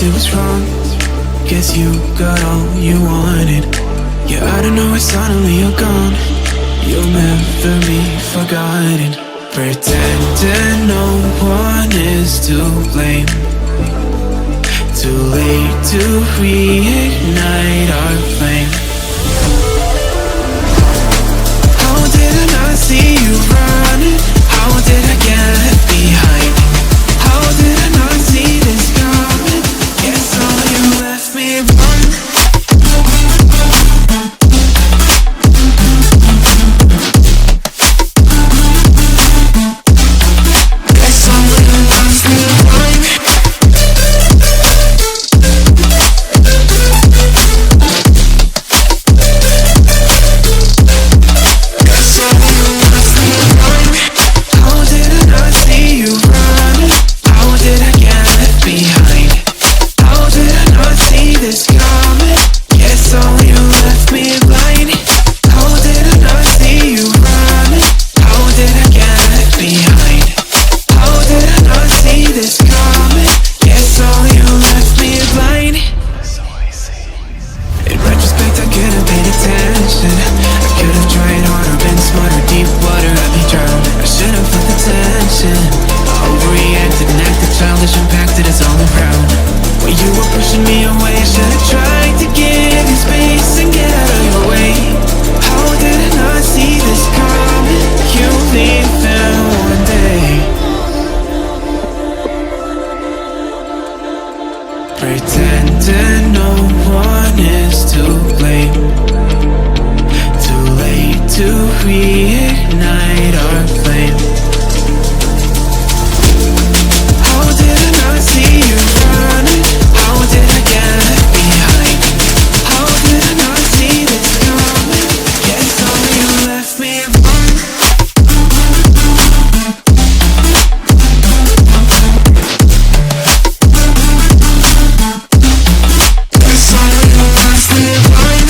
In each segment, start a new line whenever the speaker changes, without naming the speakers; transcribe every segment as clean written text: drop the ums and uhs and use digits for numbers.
did was wrong. Guess you got all you wanted. Yeah, I don't know why suddenly you're gone. You'll never be forgotten. Pretending no one is to blame. Too late to reignite our flame. How did I not see you running? How did I get left behind? How did I not see this coming? Guess all you left me run. Guess all you left me run. Guess all you left me run. How did I not see you running? How did I get left behind? How did I not see this coming? Guess all you left me blind. How did I not see you running? How did I get left behind? How did I not see this coming? Guess all you left me blind. In retrospect, I could have paid attention. I could have tried harder, been smarter. Deep water, I'd be drowned. I should have felt the tension. I overreacted and acted childish, impacted us all around. When you were pushing me away, I should have tried to give you space and get out of your way. How did I not see this coming? You leaving one day. Pretending no one is to blame. Too late to reignite our flame. How did I not see you running? How did I get left behind? How did I not see this coming? Guess all you left me run. Guess all you left me run.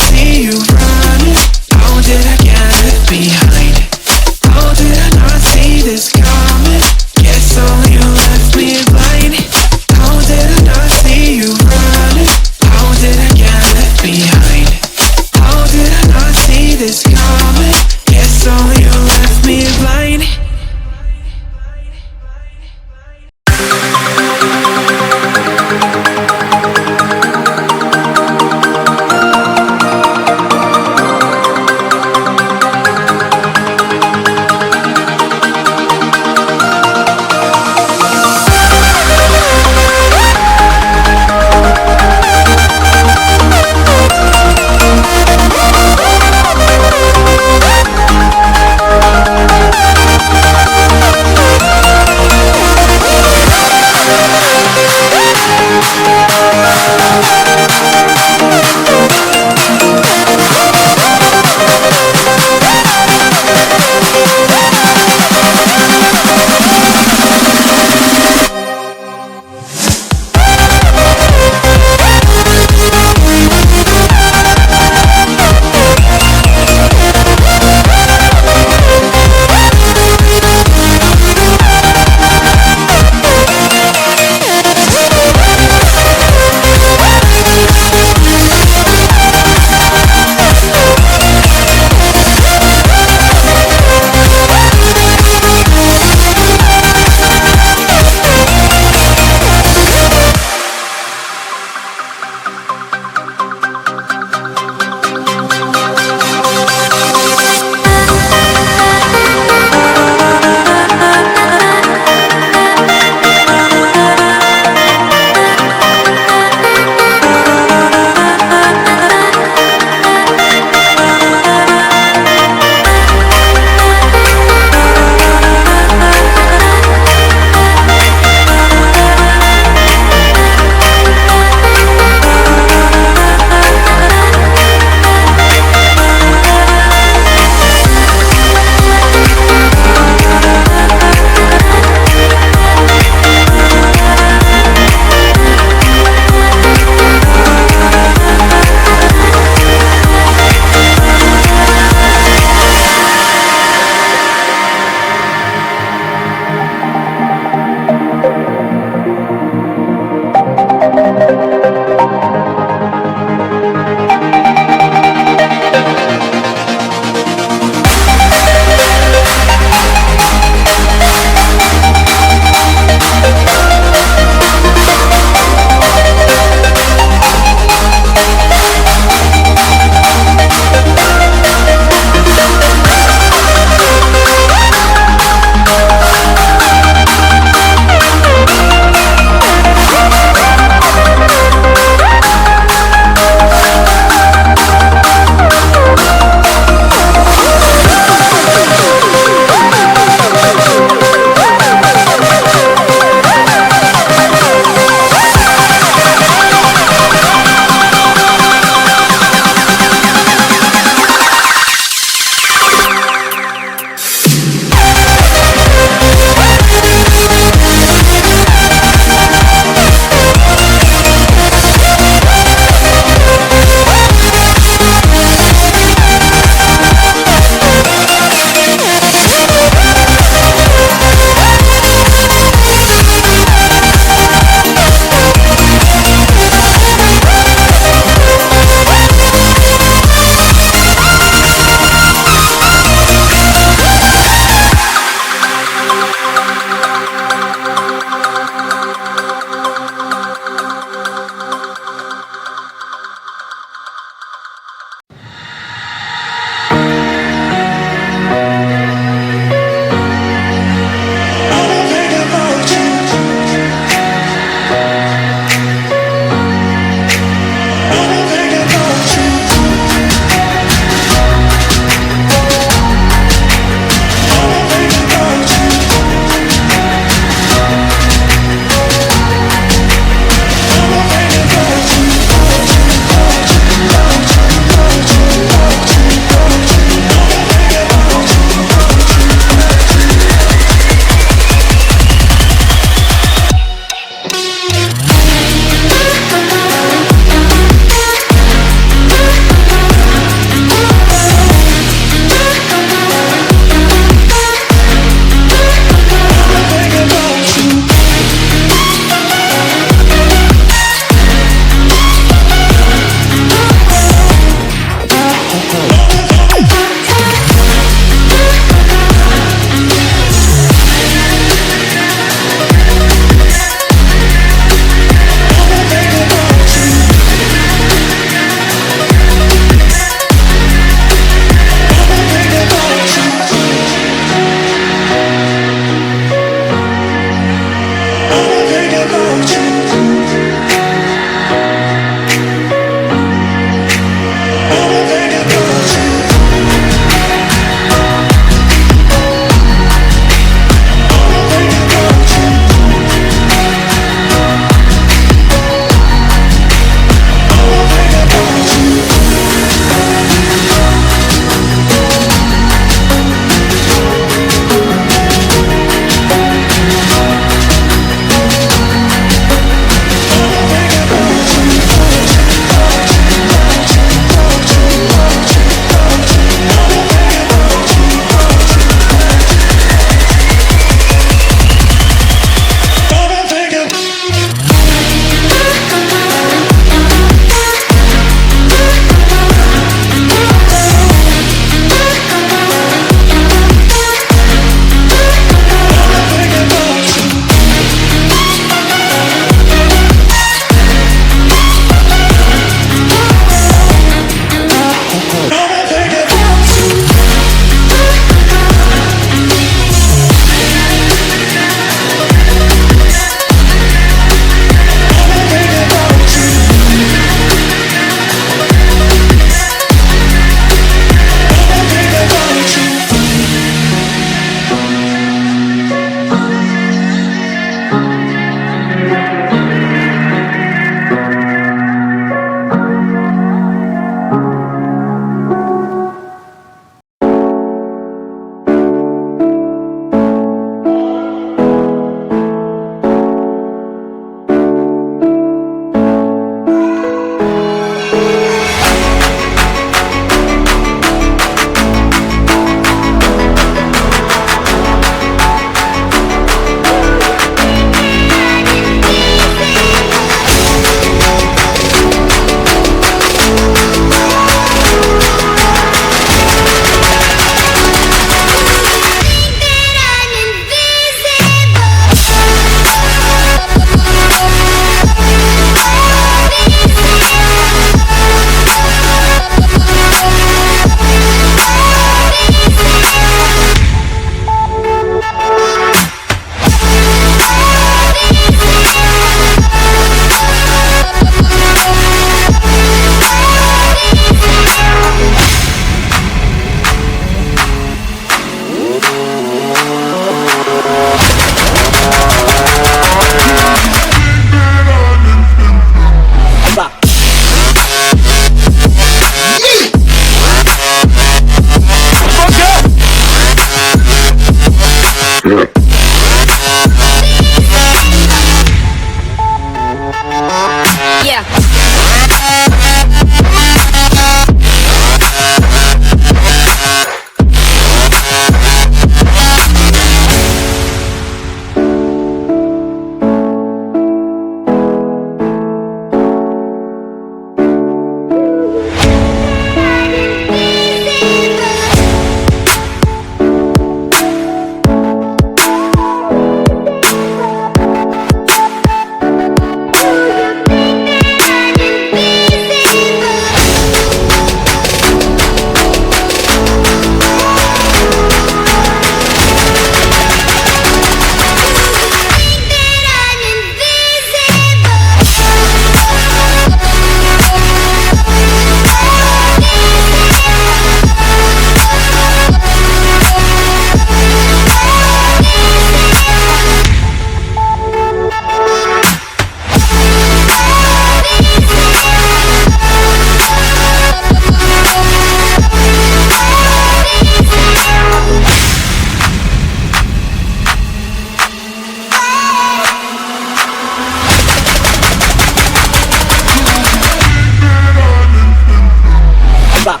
Bak.